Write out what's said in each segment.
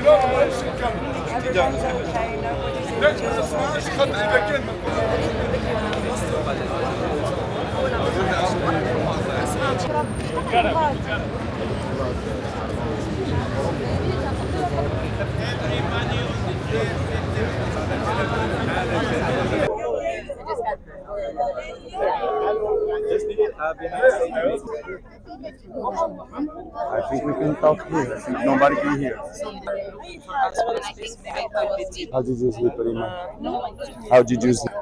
I think we can talk here. I think nobody can hear. How did you sleep, Rima? How did you sleep?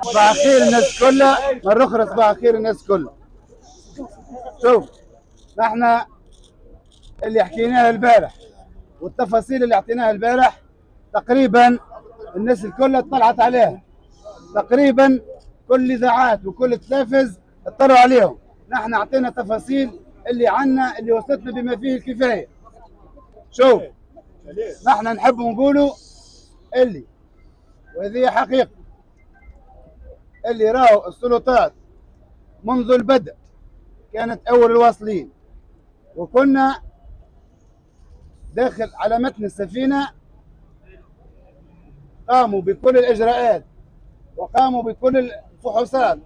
صباح الخير الناس كلها، مرة أخرى صباح الخير الناس كلها. شوف، نحن اللي حكيناه البارح والتفاصيل اللي اعطيناها البارح تقريبا الناس الكل اطلعت عليها، تقريبا كل الاذاعات وكل التلفز اطلعوا عليهم. نحن اعطينا تفاصيل اللي عنا اللي وصلتنا بما فيه الكفايه. شوف، نحن نحب نقولوا اللي وهذه حقيقه اللي راهو السلطات منذ البدء كانت اول الواصلين، وكنا داخل على متن السفينه قاموا بكل الإجراءات وقاموا بكل الفحوصات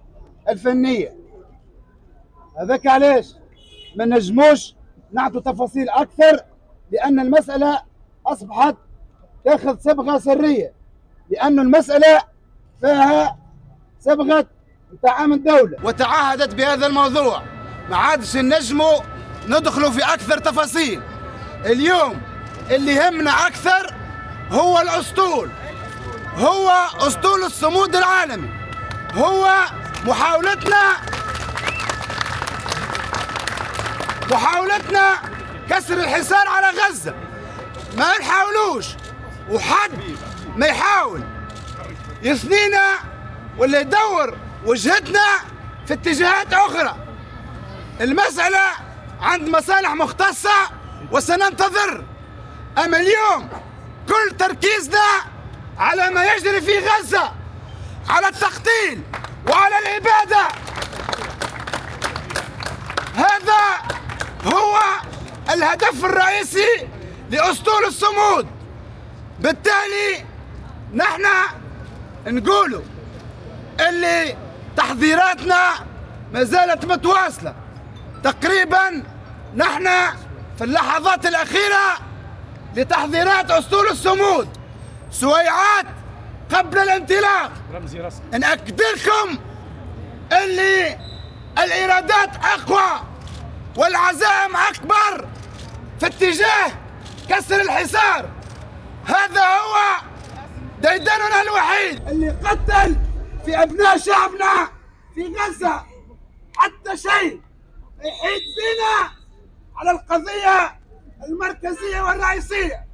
الفنية. هذاك علاش ما نجموش نعطوا تفاصيل أكثر، لأن المسألة أصبحت تاخذ صبغة سرية، لأن المسألة فيها صبغة دعم الدولة وتعهدت بهذا الموضوع. ما عادش نجموا ندخلوا في أكثر تفاصيل. اليوم اللي يهمنا أكثر هو الأسطول، هو أسطول الصمود العالمي، هو محاولتنا كسر الحصار على غزة. ما نحاولوش وحد ما يحاول يثنينا ولا يدور وجهتنا في اتجاهات أخرى. المسألة عند مصالح مختصة وسننتظر. أما اليوم كل تركيزنا على ما يجري في غزة، على التقتيل وعلى الإبادة. هذا هو الهدف الرئيسي لأسطول الصمود. بالتالي نحن نقولوا اللي تحضيراتنا ما زالت متواصلة. تقريبا نحن في اللحظات الأخيرة لتحضيرات أسطول الصمود، سويعات قبل الانطلاق. نأكد لكم اللي الإرادات أقوى والعزائم أكبر في اتجاه كسر الحصار. هذا هو ديدننا الوحيد اللي قتل في أبناء شعبنا في غزة. حتى شيء يحيد فينا على القضية المركزية والرئيسية.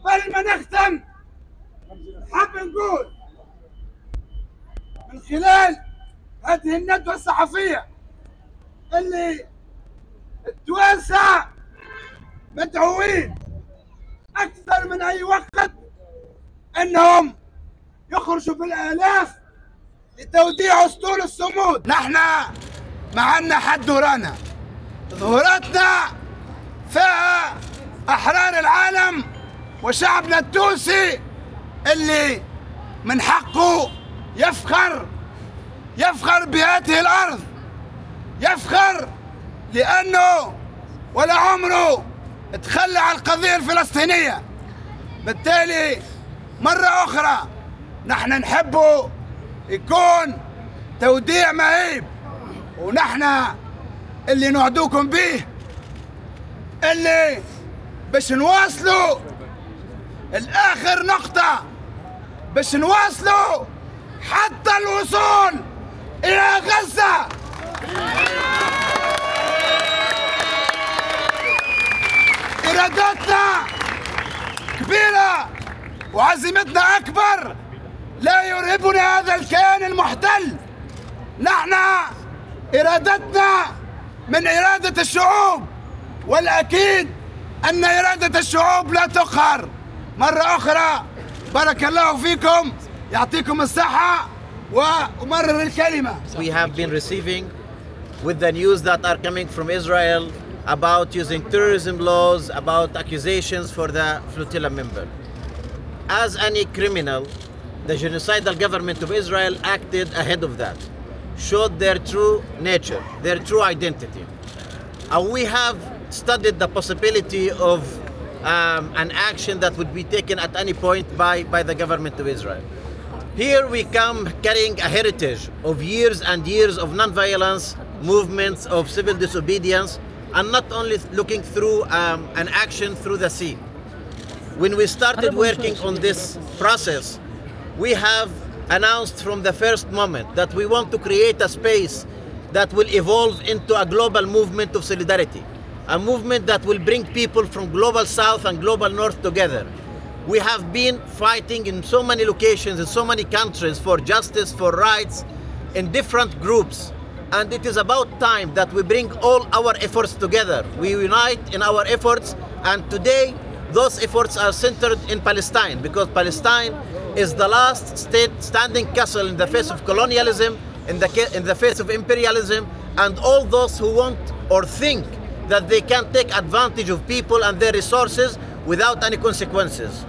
قبل ما نختم حاب نقول من خلال هذه الندوة الصحفية اللي التوانسة مدعوين أكثر من أي وقت أنهم يخرجوا بالآلاف لتوديع أسطول الصمود. نحن ما عندنا حد ورانا، ظهوراتنا فيها أحرار العالم وشعبنا التونسي اللي من حقه يفخر بهذه الأرض، يفخر لأنه ولا عمره تخلى عن القضية الفلسطينية. بالتالي مرة أخرى نحن نحبه يكون توديع مهيب، ونحن اللي نوعدوكم به اللي باش نواصلوا الآخر نقطة، باش نواصلوا حتى الوصول إلى غزة. إرادتنا كبيرة وعزيمتنا أكبر، لا يرهبنا هذا الكيان المحتل. نحن إرادتنا من إرادة الشعوب، والأكيد أن إرادة الشعوب لا تقهر. مرة أخرى بارك الله فيكم، يعطيكم الصحة وأمرر الكلمة. We have been receiving with the news that are coming from Israel about using terrorism laws, about accusations for the flotilla member. As any criminal, the genocidal government of Israel acted ahead of that, showed their true nature, their true identity. And we have studied the possibility of an action that would be taken at any point by the government of Israel. Here we come carrying a heritage of years and years of non-violence movements, of civil disobedience, and not only looking through an action through the sea. When we started working on this process, we have announced from the first moment that we want to create a space that will evolve into a global movement of solidarity, a movement that will bring people from global south and global north together. We have been fighting in so many locations, in so many countries, for justice, for rights, in different groups. And it is about time that we bring all our efforts together. We unite in our efforts, and today those efforts are centered in Palestine, because Palestine is the last state standing castle in the face of colonialism, in the face of imperialism, and all those who want or think that they can take advantage of people and their resources without any consequences.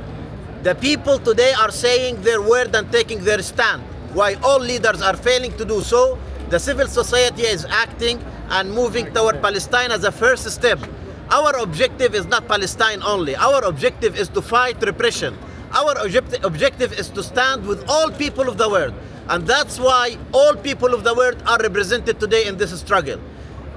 The people today are saying their word and taking their stand. While all leaders are failing to do so, the civil society is acting and moving toward Palestine as a first step. Our objective is not Palestine only. Our objective is to fight repression. Our objective is to stand with all people of the world. And that's why all people of the world are represented today in this struggle.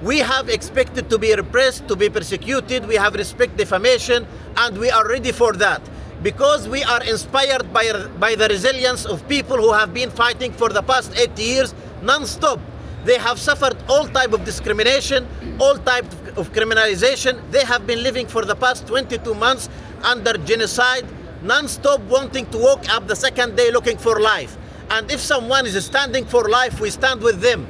We have expected to be repressed, to be persecuted. We have respect defamation, and we are ready for that, because we are inspired by the resilience of people who have been fighting for the past 80 years non-stop. They have suffered all type of discrimination, all type of criminalization. They have been living for the past 22 months under genocide, non-stop, wanting to wake up the second day looking for life. And if someone is standing for life, we stand with them.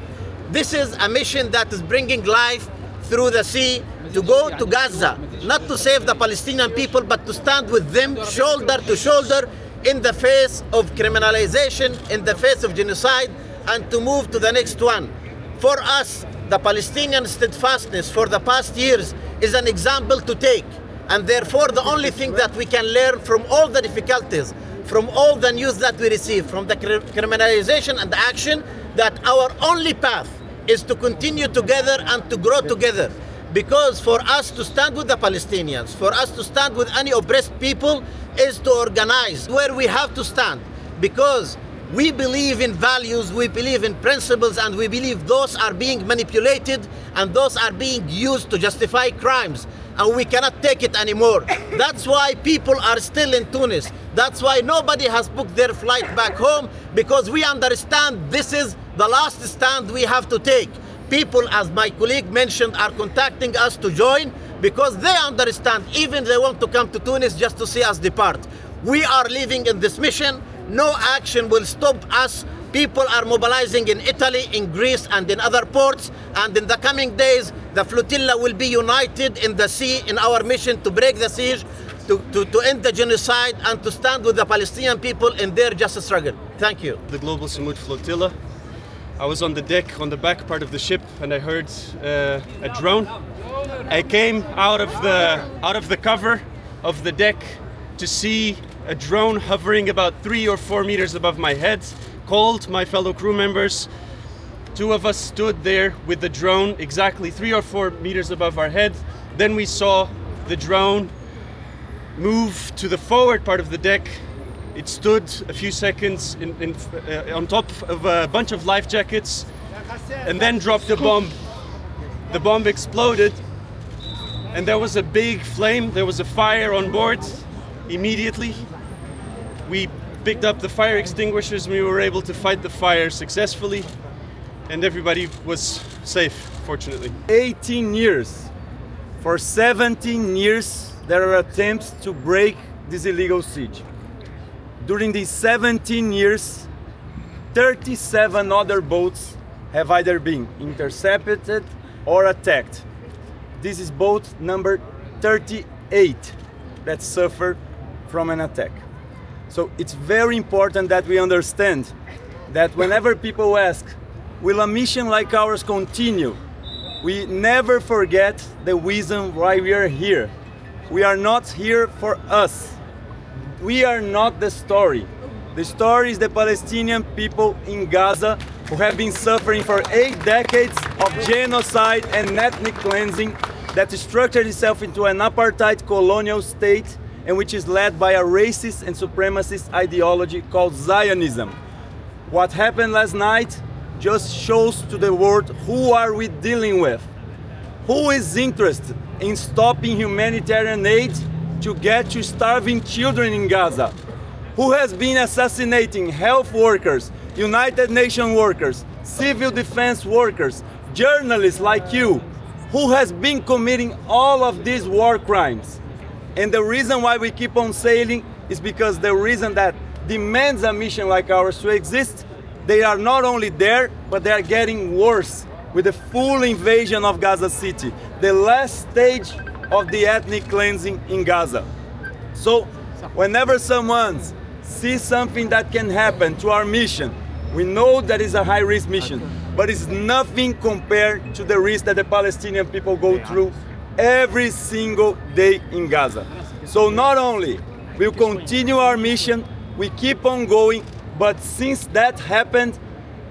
This is a mission that is bringing life through the sea, to go to Gaza, not to save the Palestinian people, but to stand with them shoulder to shoulder in the face of criminalization, in the face of genocide, and to move to the next one. For us, the Palestinian steadfastness for the past years is an example to take, and therefore the only thing that we can learn from all the difficulties, from all the news that we receive, from the criminalization and the action, that our only path is to continue together and to grow together. Because for us to stand with the Palestinians, for us to stand with any oppressed people, is to organize where we have to stand. Because we believe in values, we believe in principles, and we believe those are being manipulated and those are being used to justify crimes. And we cannot take it anymore. That's why people are still in Tunis. That's why nobody has booked their flight back home, because we understand this is the last stand we have to take. People, as my colleague mentioned, are contacting us to join because they understand, even they want to come to Tunis just to see us depart. We are living in this mission. No action will stop us. People are mobilizing in Italy, in Greece, and in other ports. And in the coming days, the flotilla will be united in the sea in our mission to break the siege, to end the genocide, and to stand with the Palestinian people in their just struggle. Thank you. The global Sumud flotilla. I was on the deck, on the back part of the ship, and I heard a drone. I came out of the cover of the deck to see a drone hovering about 3 or 4 meters above my head. Called my fellow crew members. 2 of us stood there with the drone exactly 3 or 4 meters above our head. Then we saw the drone move to the forward part of the deck. It stood a few seconds on top of a bunch of life jackets and then dropped a bomb. The bomb exploded and there was a big flame. There was a fire on board immediately. We picked up the fire extinguishers and we were able to fight the fire successfully, and everybody was safe, fortunately. 18 years. For 17 years there are attempts to break this illegal siege. During these 17 years, 37 other boats have either been intercepted or attacked. This is boat number 38 that suffered from an attack. So it's very important that we understand that whenever people ask, will a mission like ours continue? we never forget the reason why we are here. We are not here for us. We are not the story. The story is the Palestinian people in Gaza who have been suffering for 8 decades of genocide and ethnic cleansing that structured itself into an apartheid colonial state and which is led by a racist and supremacist ideology called Zionism. What happened last night just shows to the world who are we dealing with. Who is interested in stopping humanitarian aid to get to starving children in Gaza? Who has been assassinating health workers, United Nations workers, civil defense workers, journalists like you? Who has been committing all of these war crimes? And the reason why we keep on sailing is because the reason that demands a mission like ours to exist, they are not only there, but they are getting worse with the full invasion of Gaza City, the last stage of the ethnic cleansing in Gaza. So whenever someone sees something that can happen to our mission, we know that it's a high-risk mission, but it's nothing compared to the risk that the Palestinian people go through every single day in Gaza. So not only will continue our mission, we keep on going, but since that happened,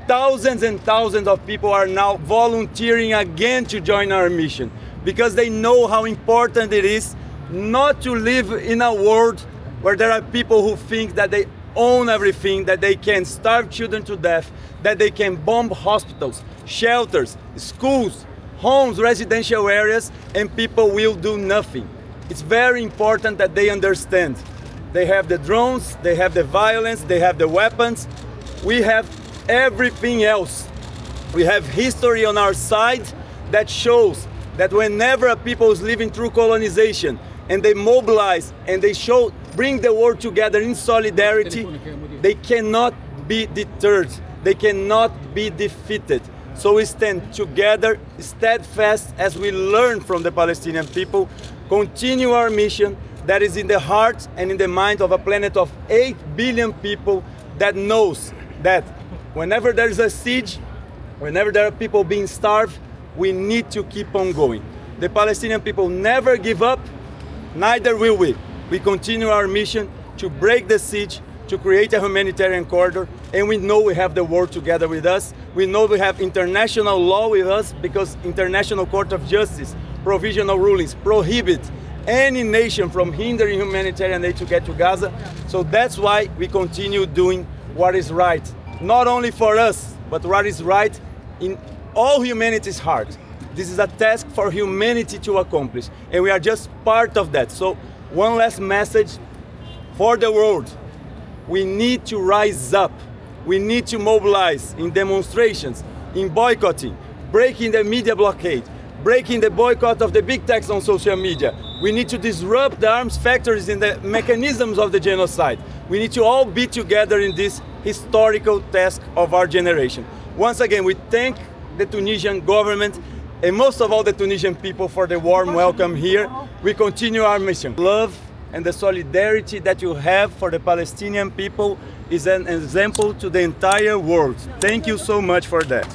thousands and thousands of people are now volunteering again to join our mission because they know how important it is not to live in a world where there are people who think that they own everything, that they can starve children to death, that they can bomb hospitals, shelters, schools, homes, residential areas, and people will do nothing. It's very important that they understand. They have the drones, they have the violence, they have the weapons. We have everything else. We have history on our side that shows that whenever a people is living through colonization and they mobilize and they bring the world together in solidarity, they cannot be deterred. They cannot be defeated. So we stand together, steadfast, as we learn from the Palestinian people, continue our mission that is in the heart and in the mind of a planet of 8 billion people that knows that whenever there is a siege, whenever there are people being starved, we need to keep on going. The Palestinian people never give up, neither will we. We continue our mission to break the siege, to create a humanitarian corridor, and we know we have the world together with us. We know we have international law with us because International Court of Justice provisional rulings prohibit any nation from hindering humanitarian aid to get to Gaza. So that's why we continue doing what is right, not only for us, but what is right in all humanity's heart. This is a task for humanity to accomplish, and we are just part of that. So one last message for the world. We need to rise up. We need to mobilize in demonstrations, in boycotting, breaking the media blockade, breaking the boycott of the big techs on social media. We need to disrupt the arms factories and the mechanisms of the genocide. We need to all be together in this historical task of our generation. Once again, we thank the Tunisian government and most of all the Tunisian people for the warm welcome here. We continue our mission. Love and the solidarity that you have for the Palestinian people is an example to the entire world. Thank you so much for that.